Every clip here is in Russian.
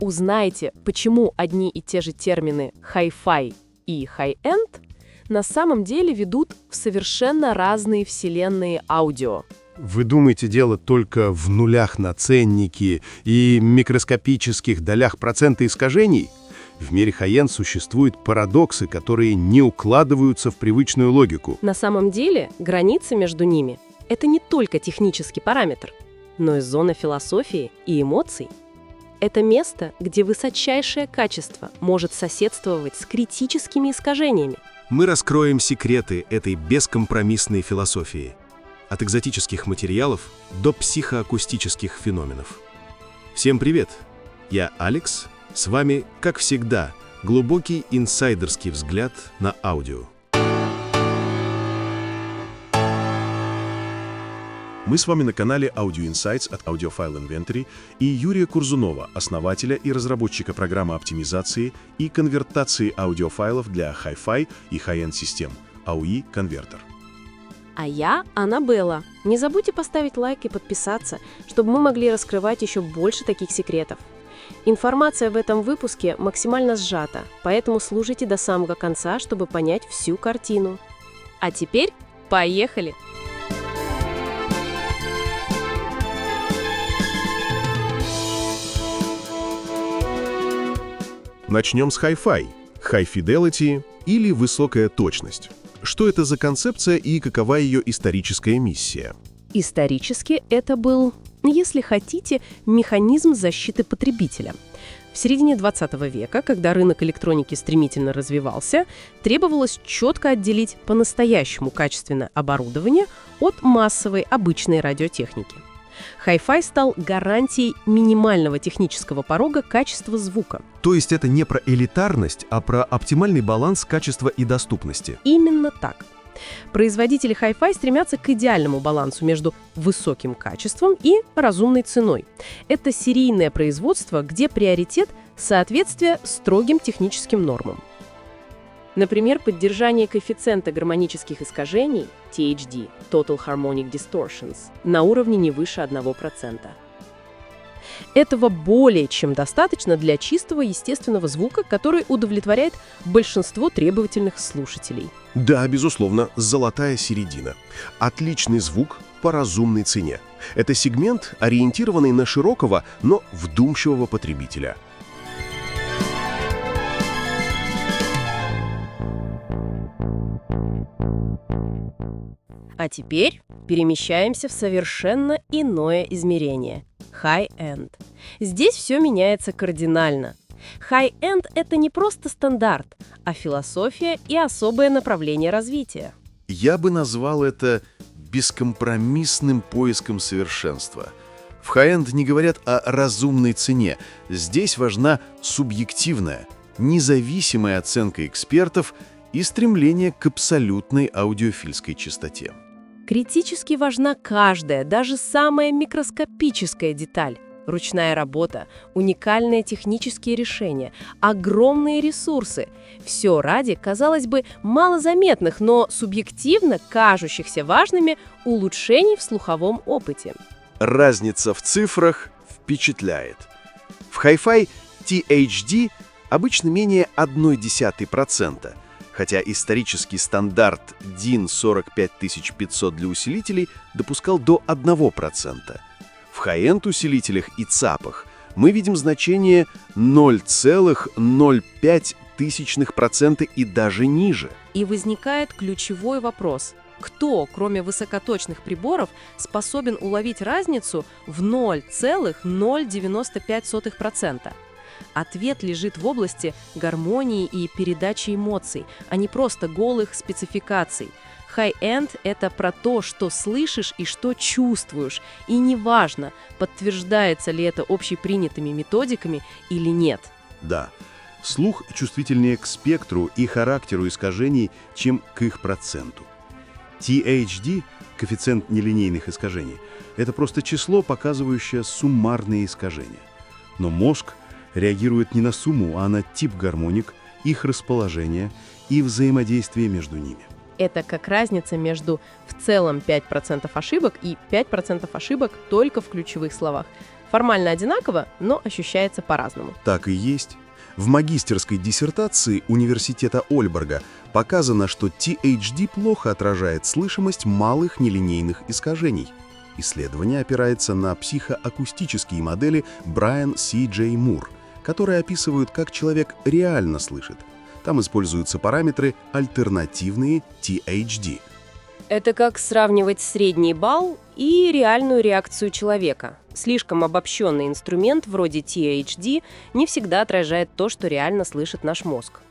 Узнайте, почему одни и те же термины Hi-Fi и High-End на самом деле ведут в совершенно разные вселенные аудио. Вы думаете, дело только в нулях на ценнике и микроскопических долях процента искажений? В мире high-end существуют парадоксы, которые не укладываются в привычную логику. На самом деле, граница между ними — это не только технический параметр, но и зона философии и эмоций. Это место, где высочайшее качество может соседствовать с критическими искажениями. Мы раскроем секреты этой бескомпромиссной философии. От экзотических материалов до психоакустических феноменов. Всем привет! Я Алекс. С вами, как всегда, глубокий инсайдерский взгляд на аудио. Мы с вами на канале Audio Insights от Audiophile Inventory и Юрия Курзунова, основателя и разработчика программы оптимизации и конвертации аудиофайлов для Hi-Fi и High-End систем AUI Converter. А я Аннабелла. Не забудьте поставить лайк и подписаться, чтобы мы могли раскрывать еще больше таких секретов. Информация в этом выпуске максимально сжата, поэтому слушайте до самого конца, чтобы понять всю картину. А теперь поехали! Начнем с Hi-Fi, High Fidelity или высокая точность. Что это за концепция и какова ее историческая миссия? Исторически это был, если хотите, механизм защиты потребителя. В середине 20 века, когда рынок электроники стремительно развивался, требовалось четко отделить по-настоящему качественное оборудование от массовой обычной радиотехники. Hi-Fi стал гарантией минимального технического порога качества звука. То есть это не про элитарность, а про оптимальный баланс качества и доступности. Именно так. Производители Hi-Fi стремятся к идеальному балансу между высоким качеством и разумной ценой. Это серийное производство, где приоритет – соответствие строгим техническим нормам. Например, поддержание коэффициента гармонических искажений THD – Total Harmonic Distortions – на уровне не выше 1%. Этого более чем достаточно для чистого естественного звука, который удовлетворяет большинство требовательных слушателей. Да, безусловно, золотая середина. Отличный звук по разумной цене. Это сегмент, ориентированный на широкого, но вдумчивого потребителя. А теперь перемещаемся в совершенно иное измерение – High-End. Здесь все меняется кардинально. High-End – это не просто стандарт, а философия и особое направление развития. Я бы назвал это бескомпромиссным поиском совершенства. В high-end не говорят о разумной цене. Здесь важна субъективная, независимая оценка экспертов и стремление к абсолютной аудиофильской чистоте. Критически важна каждая, даже самая микроскопическая деталь. Ручная работа, уникальные технические решения, огромные ресурсы. Все ради, казалось бы, малозаметных, но субъективно кажущихся важными улучшений в слуховом опыте. Разница в цифрах впечатляет. В Hi-Fi THD обычно менее 0,1%, хотя исторический стандарт DIN 45500 для усилителей допускал до 1%. В high-end усилителях и ЦАПах мы видим значение 0,05% и даже ниже. И возникает ключевой вопрос. Кто, кроме высокоточных приборов, способен уловить разницу в 0,095%? Ответ лежит в области гармонии и передачи эмоций, а не просто голых спецификаций. High-end – это про то, что слышишь и что чувствуешь, и неважно, подтверждается ли это общепринятыми методиками или нет. Да, слух чувствительнее к спектру и характеру искажений, чем к их проценту. THD, коэффициент нелинейных искажений, это просто число, показывающее суммарные искажения. Но мозг реагирует не на сумму, а на тип гармоник, их расположение и взаимодействие между ними. Это как разница между в целом 5% ошибок и 5% ошибок только в ключевых словах. Формально одинаково, но ощущается по-разному. Так и есть. В магистерской диссертации Университета Ольборга показано, что THD плохо отражает слышимость малых нелинейных искажений. Исследование опирается на психоакустические модели Брайан С. Джей Мур, которые описывают, как человек реально слышит. Там используются параметры альтернативные THD. Это как сравнивать средний балл и реальную реакцию человека. Слишком обобщенный инструмент вроде THD не всегда отражает то, что реально слышит наш мозг.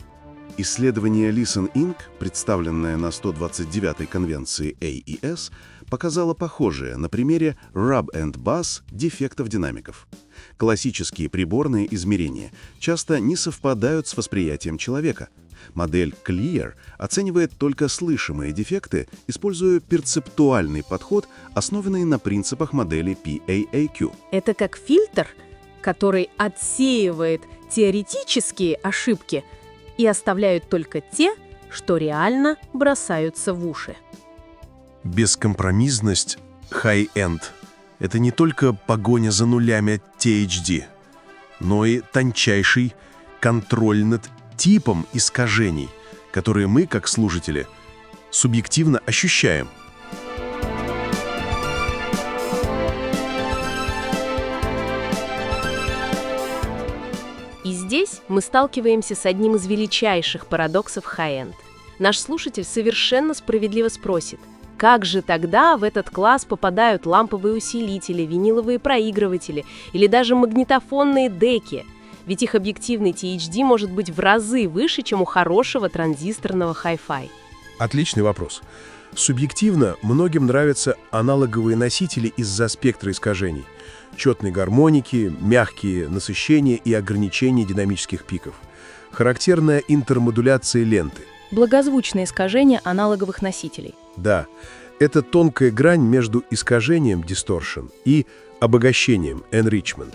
Исследование Listen Inc., представленное на 129-й конвенции AES, показало похожее на примере rub and buzz дефектов динамиков. Классические приборные измерения часто не совпадают с восприятием человека. Модель Clear оценивает только слышимые дефекты, используя перцептуальный подход, основанный на принципах модели PAAQ. Это как фильтр, который отсеивает теоретические ошибки и оставляет только те, что реально бросаются в уши. Бескомпромиссность high-end — это не только погоня за нулями THD, но и тончайший контроль над типом искажений, которые мы, как слушатели, субъективно ощущаем. И здесь мы сталкиваемся с одним из величайших парадоксов high-end. Наш слушатель совершенно справедливо спросит, как же тогда в этот класс попадают ламповые усилители, виниловые проигрыватели или даже магнитофонные деки? Ведь их объективный THD может быть в разы выше, чем у хорошего транзисторного Hi-Fi. Отличный вопрос. Субъективно многим нравятся аналоговые носители из-за спектра искажений. Четные гармоники, мягкие насыщения и ограничения динамических пиков. Характерная интермодуляция ленты. Благозвучное искажение аналоговых носителей. Да, это тонкая грань между искажением distortion и обогащением enrichment.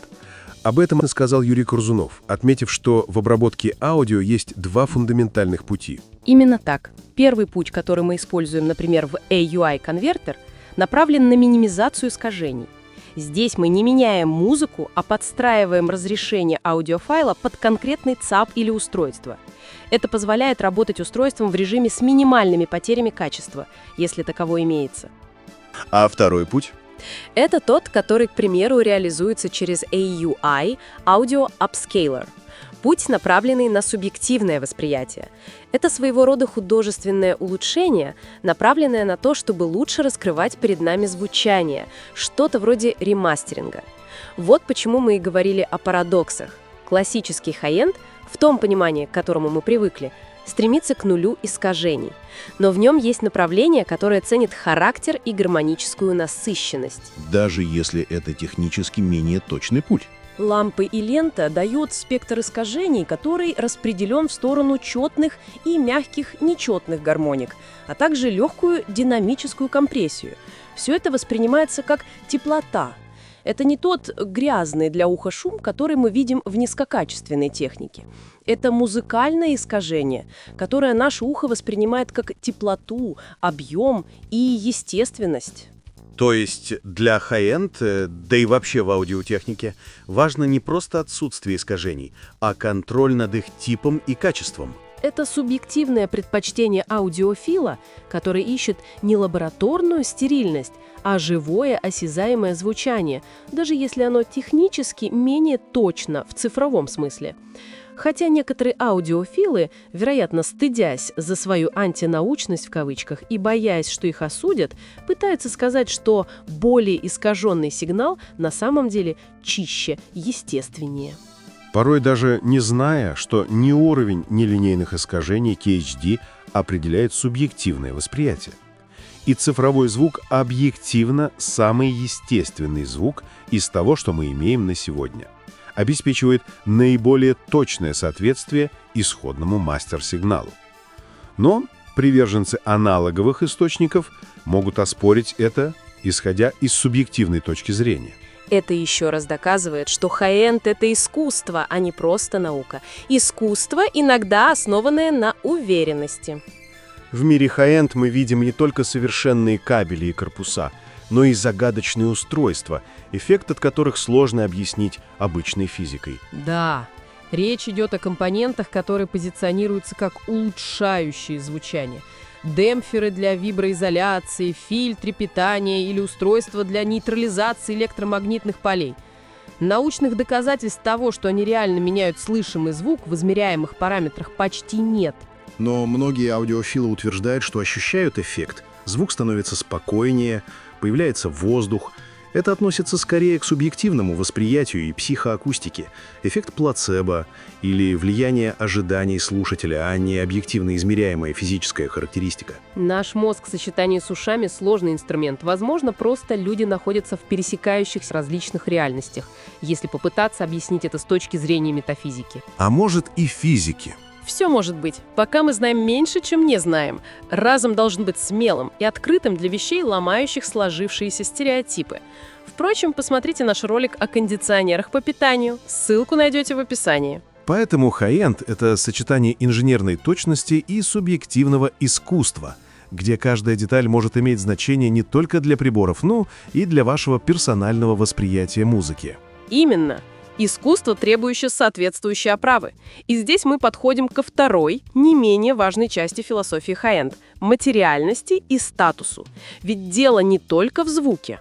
Об этом сказал Юрий Корзунов, отметив, что в обработке аудио есть два фундаментальных пути. Именно так. Первый путь, который мы используем, например, в AUI-конвертер, направлен на минимизацию искажений. Здесь мы не меняем музыку, а подстраиваем разрешение аудиофайла под конкретный ЦАП или устройство. Это позволяет работать устройством в режиме с минимальными потерями качества, если таково имеется. А второй путь? Это тот, который, к примеру, реализуется через AUI Audio Upscaler. Путь, направленный на субъективное восприятие. Это своего рода художественное улучшение, направленное на то, чтобы лучше раскрывать перед нами звучание, что-то вроде ремастеринга. Вот почему мы и говорили о парадоксах. Классический хай-энд, в том понимании, к которому мы привыкли, стремится к нулю искажений. Но в нем есть направление, которое ценит характер и гармоническую насыщенность. Даже если это технически менее точный путь. Лампы и лента дают спектр искажений, который распределен в сторону четных и мягких нечетных гармоник, а также легкую динамическую компрессию. Все это воспринимается как теплота. Это не тот грязный для уха шум, который мы видим в низкокачественной технике. Это музыкальное искажение, которое наше ухо воспринимает как теплоту, объем и естественность. То есть для high-end, да и вообще в аудиотехнике, важно не просто отсутствие искажений, а контроль над их типом и качеством. Это субъективное предпочтение аудиофила, который ищет не лабораторную стерильность, а живое осязаемое звучание, даже если оно технически менее точно в цифровом смысле. Хотя некоторые аудиофилы, вероятно, стыдясь за свою антинаучность в кавычках и боясь, что их осудят, пытаются сказать, что более искаженный сигнал на самом деле чище, естественнее. Порой даже не зная, что ни уровень нелинейных искажений THD определяет субъективное восприятие. И цифровой звук объективно самый естественный звук из того, что мы имеем на сегодня. Обеспечивает наиболее точное соответствие исходному мастер-сигналу. Но приверженцы аналоговых источников могут оспорить это, исходя из субъективной точки зрения. Это еще раз доказывает, что хай-энд — это искусство, а не просто наука. Искусство, иногда основанное на уверенности. В мире high-end мы видим не только совершенные кабели и корпуса. но и загадочные устройства, эффект от которых сложно объяснить обычной физикой. Да, речь идет о компонентах, которые позиционируются как улучшающие звучание. Демпферы для виброизоляции, фильтры питания или устройства для нейтрализации электромагнитных полей. Научных доказательств того, что они реально меняют слышимый звук в измеряемых параметрах, почти нет. Но многие аудиофилы утверждают, что ощущают эффект. Звук становится спокойнее, появляется воздух. Это относится скорее к субъективному восприятию и психоакустике. Эффект плацебо или влияние ожиданий слушателя, а не объективно измеряемая физическая характеристика. Наш мозг в сочетании с ушами – сложный инструмент. Возможно, просто люди находятся в пересекающихся различных реальностях, если попытаться объяснить это с точки зрения метафизики. А может и физики. Все может быть. Пока мы знаем меньше, чем не знаем. Разум должен быть смелым и открытым для вещей, ломающих сложившиеся стереотипы. Впрочем, посмотрите наш ролик о кондиционерах по питанию. Ссылку найдете в описании. Поэтому хай-энд — это сочетание инженерной точности и субъективного искусства, где каждая деталь может иметь значение не только для приборов, но и для вашего персонального восприятия музыки. Именно. Искусство, требующее соответствующей оправы. И здесь мы подходим ко второй, не менее важной части философии хай-энд – материальности и статусу. Ведь дело не только в звуке.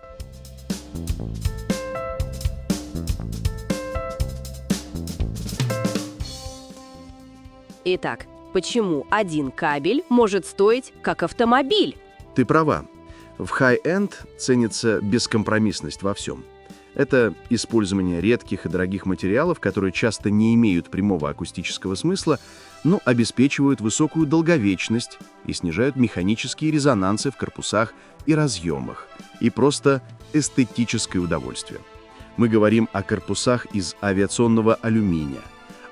Итак, почему один кабель может стоить как автомобиль? Ты права. В хай-энд ценится бескомпромиссность во всем. Это использование редких и дорогих материалов, которые часто не имеют прямого акустического смысла, но обеспечивают высокую долговечность и снижают механические резонансы в корпусах и разъемах, и просто эстетическое удовольствие. Мы говорим о корпусах из авиационного алюминия,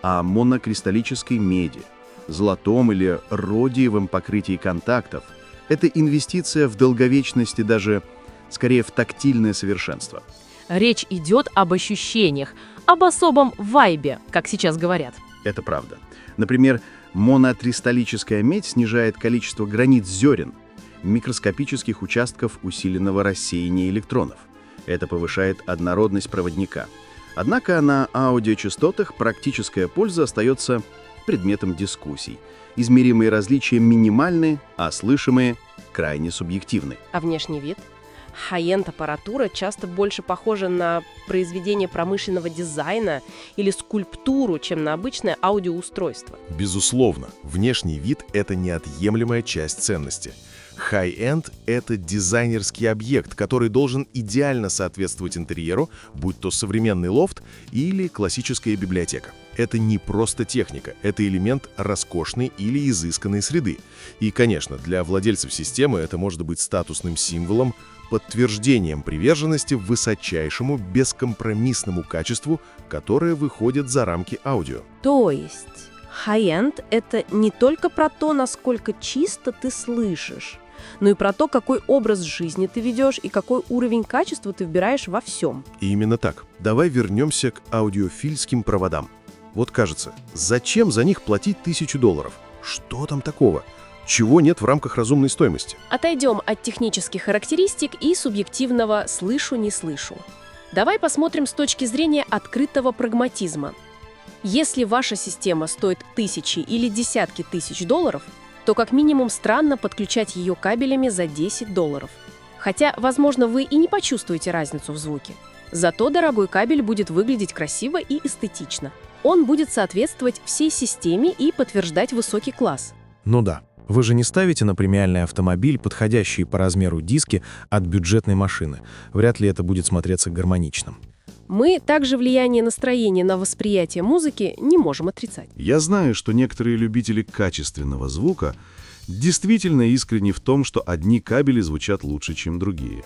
о монокристаллической меди, золотом или родиевом покрытии контактов. Это инвестиция в долговечность и даже, скорее, в тактильное совершенство. Речь идет об ощущениях, об особом вайбе, как сейчас говорят. Это правда. Например, монокристаллическая медь снижает количество границ зерен, микроскопических участков усиленного рассеяния электронов. Это повышает однородность проводника. Однако на аудиочастотах практическая польза остается предметом дискуссий. Измеримые различия минимальны, а слышимые крайне субъективны. А внешний вид? Хай-энд аппаратура часто больше похожа на произведение промышленного дизайна или скульптуру, чем на обычное аудиоустройство. Безусловно, внешний вид — это неотъемлемая часть ценности. Хай-энд — это дизайнерский объект, который должен идеально соответствовать интерьеру, будь то современный лофт или классическая библиотека. Это не просто техника, это элемент роскошной или изысканной среды. И, конечно, для владельцев системы это может быть статусным символом, подтверждением приверженности высочайшему бескомпромиссному качеству, которое выходит за рамки аудио. То есть хай-энд — это не только про то, насколько чисто ты слышишь, но и про то, какой образ жизни ты ведешь и какой уровень качества ты вбираешь во всем. И именно так. Давай вернемся к аудиофильским проводам. Вот кажется, зачем за них платить $1000? Что там такого? Чего нет в рамках разумной стоимости? Отойдем от технических характеристик и субъективного «слышу-не слышу». Давай посмотрим с точки зрения открытого прагматизма. Если ваша система стоит тысячи или десятки тысяч долларов, то как минимум странно подключать ее кабелями за $10. Хотя, возможно, вы и не почувствуете разницу в звуке. Зато дорогой кабель будет выглядеть красиво и эстетично. Он будет соответствовать всей системе и подтверждать высокий класс. Ну да. Вы же не ставите на премиальный автомобиль подходящие по размеру диски от бюджетной машины. Вряд ли это будет смотреться гармоничным. Мы также влияние настроения на восприятие музыки не можем отрицать. Я знаю, что некоторые любители качественного звука действительно искренни в том, что одни кабели звучат лучше, чем другие.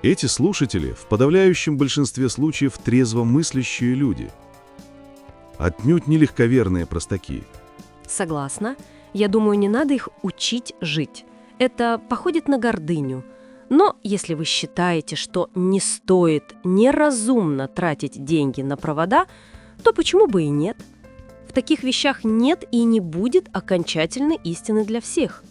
Эти слушатели в подавляющем большинстве случаев трезвомыслящие люди. Отнюдь не легковерные простаки. Согласна. Я думаю, не надо их учить жить. Это походит на гордыню. Но если вы считаете, что не стоит неразумно тратить деньги на провода, то почему бы и нет? В таких вещах нет и не будет окончательной истины для всех.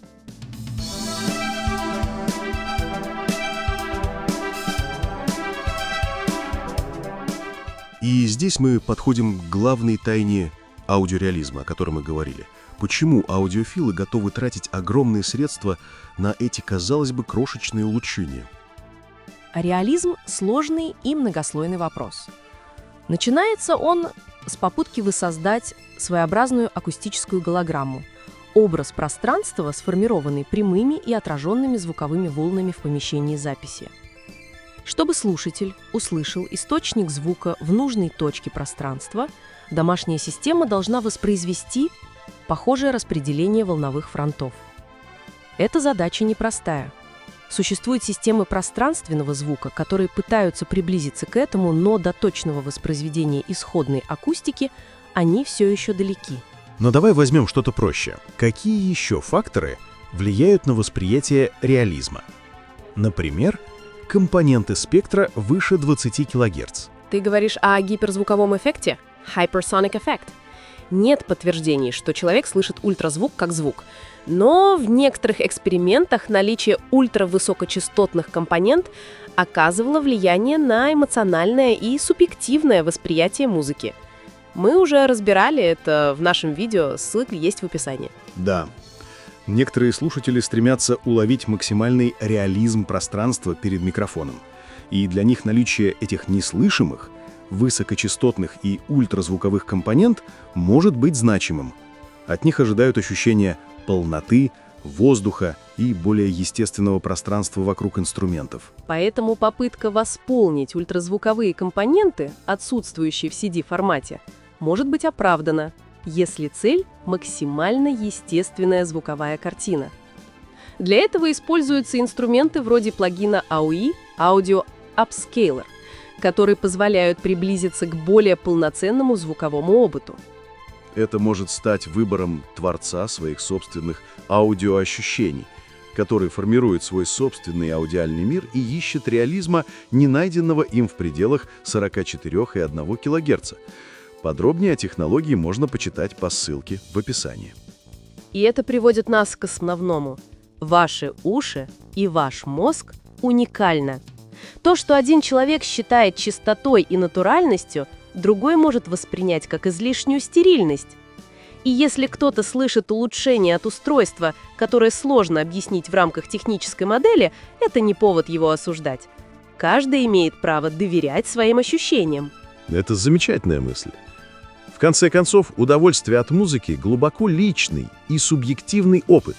И здесь мы подходим к главной тайне аудиореализма, о которой мы говорили. Почему аудиофилы готовы тратить огромные средства на эти, казалось бы, крошечные улучшения? Реализм – сложный и многослойный вопрос. Начинается он с попытки воссоздать своеобразную акустическую голограмму, образ пространства, сформированный прямыми и отраженными звуковыми волнами в помещении записи. Чтобы слушатель услышал источник звука в нужной точке пространства, домашняя система должна воспроизвести похожее распределение волновых фронтов. Эта задача непростая. Существуют системы пространственного звука, которые пытаются приблизиться к этому, но до точного воспроизведения исходной акустики они все еще далеки. Но давай возьмем что-то проще. Какие еще факторы влияют на восприятие реализма? Например, компоненты спектра выше 20 кГц. Ты говоришь о гиперзвуковом эффекте? Hypersonic effect. Нет подтверждений, что человек слышит ультразвук как звук. Но в некоторых экспериментах наличие ультравысокочастотных компонент оказывало влияние на эмоциональное и субъективное восприятие музыки. Мы уже разбирали это в нашем видео, ссылка есть в описании. Да. Некоторые слушатели стремятся уловить максимальный реализм пространства перед микрофоном. И для них наличие этих неслышимых, высокочастотных и ультразвуковых компонент может быть значимым. От них ожидают ощущения полноты, воздуха и более естественного пространства вокруг инструментов. Поэтому попытка восполнить ультразвуковые компоненты, отсутствующие в CD-формате, может быть оправдана, если цель – максимально естественная звуковая картина. Для этого используются инструменты вроде плагина AUI Audio Upscaler, которые позволяют приблизиться к более полноценному звуковому опыту. Это может стать выбором творца своих собственных аудиоощущений, который формирует свой собственный аудиальный мир и ищет реализма, не найденного им в пределах 44,1 кГц. Подробнее о технологии можно почитать по ссылке в описании. И это приводит нас к основному. Ваши уши и ваш мозг уникальны. То, что один человек считает чистотой и натуральностью, другой может воспринять как излишнюю стерильность. И если кто-то слышит улучшение от устройства, которое сложно объяснить в рамках технической модели, это не повод его осуждать. Каждый имеет право доверять своим ощущениям. Это замечательная мысль. В конце концов, удовольствие от музыки – глубоко личный и субъективный опыт.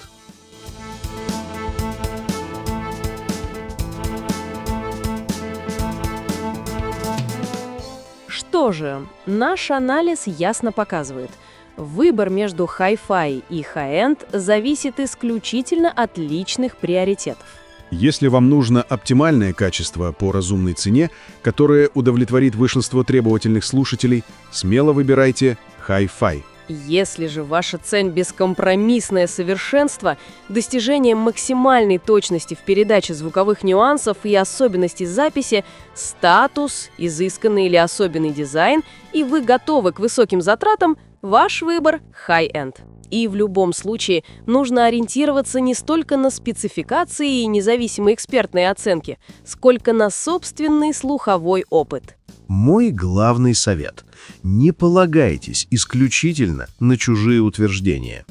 Что же, наш анализ ясно показывает. Выбор между Hi-Fi и High-End зависит исключительно от личных приоритетов. Если вам нужно оптимальное качество по разумной цене, которое удовлетворит большинство требовательных слушателей, смело выбирайте Hi-Fi. Если же ваша цель – бескомпромиссное совершенство, достижение максимальной точности в передаче звуковых нюансов и особенностей записи, статус, изысканный или особенный дизайн, и вы готовы к высоким затратам, ваш выбор – High-End. И в любом случае нужно ориентироваться не столько на спецификации и независимые экспертные оценки, сколько на собственный слуховой опыт. Мой главный совет – не полагайтесь исключительно на чужие утверждения.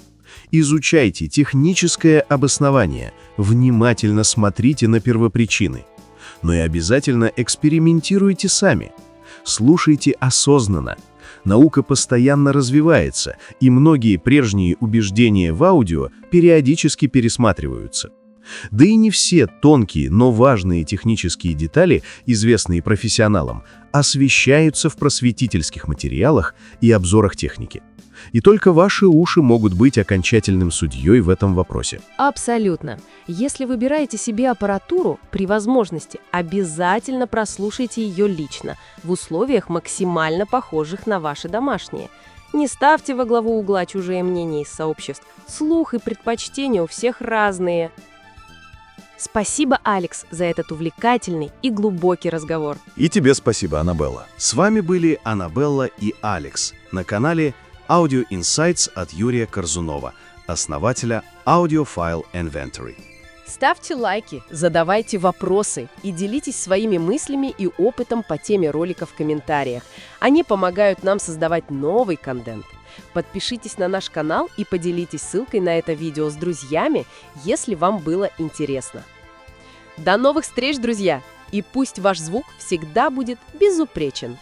Изучайте техническое обоснование, внимательно смотрите на первопричины. Но и обязательно экспериментируйте сами. Слушайте осознанно. Наука постоянно развивается, и многие прежние убеждения в аудио периодически пересматриваются. Да и не все тонкие, но важные технические детали, известные профессионалам, освещаются в просветительских материалах и обзорах техники. И только ваши уши могут быть окончательным судьей в этом вопросе. Абсолютно. Если выбираете себе аппаратуру, при возможности обязательно прослушайте ее лично, в условиях максимально похожих на ваши домашние. Не ставьте во главу угла чужие мнения из сообществ. Слух и предпочтения у всех разные. Спасибо, Алекс, за этот увлекательный и глубокий разговор. И тебе спасибо, Аннабелла. С вами были Аннабелла и Алекс на канале Audio Insights от Юрия Корзунова, основателя Audiophile Inventory. Ставьте лайки, задавайте вопросы и делитесь своими мыслями и опытом по теме ролика в комментариях. Они помогают нам создавать новый контент. Подпишитесь на наш канал и поделитесь ссылкой на это видео с друзьями, если вам было интересно. До новых встреч, друзья! И пусть ваш звук всегда будет безупречен.